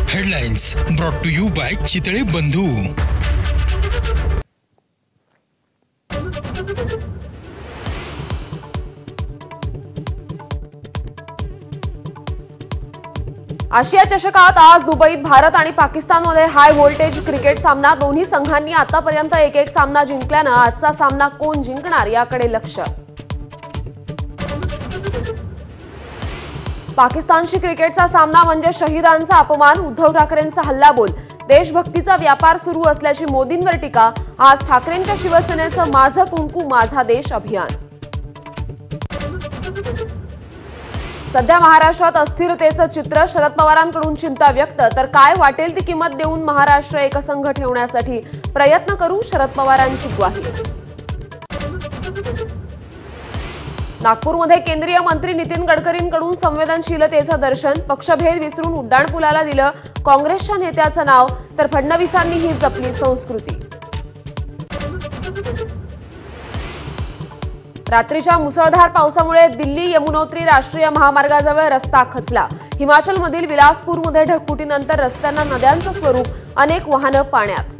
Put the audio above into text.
Headlines brought to you by Chitale Bandhu. आशिया चषकात आज दुबईत भारत आणि पाकिस्तानमध्ये हाय व्होल्टेज क्रिकेट सामना। दोन्ही संघांनी आतापर्यंत एक सामना जिंकल्यानं आजचा सामना कोण जिंकणार याकडे लक्ष। पाकिस्तानशी क्रिकेटचा सामना म्हणजे शहीदांचा अपमान, उद्धव ठाकरेंचा हल्लाबोल, देशभक्तीचा व्यापार सुरू असल्याची मोदींवर टीका। आज ठाकरेंच्या शिवसेनेचं माझं कुंकू माझा देश अभियान। सध्या महाराष्ट्रात अस्थिरतेचं चित्र, शरद पवारांकडून चिंता व्यक्त, तर काय वाटेल ती किंमत देऊन महाराष्ट्र एकसंघ ठेवण्यासाठी प्रयत्न करू, शरद पवारांची ग्वाही। नागपूरमध्ये केंद्रीय मंत्री नितीन गडकरींकडून संवेदनशीलतेचं दर्शन, पक्षभेद विसरून उड्डाणपुलाला दिलं काँग्रेसच्या नेत्याचं नाव, तर फडणवीसांनीही जपली संस्कृती। रात्रीच्या मुसळधार पावसामुळे दिल्ली यमुनोत्री राष्ट्रीय महामार्गाजवळ रस्ता खचला। हिमाचलमधील बिलासपूरमध्ये ढगफुटीनंतर रस्त्यांना नद्यांचं स्वरूप, अनेक वाहनं पाण्यात।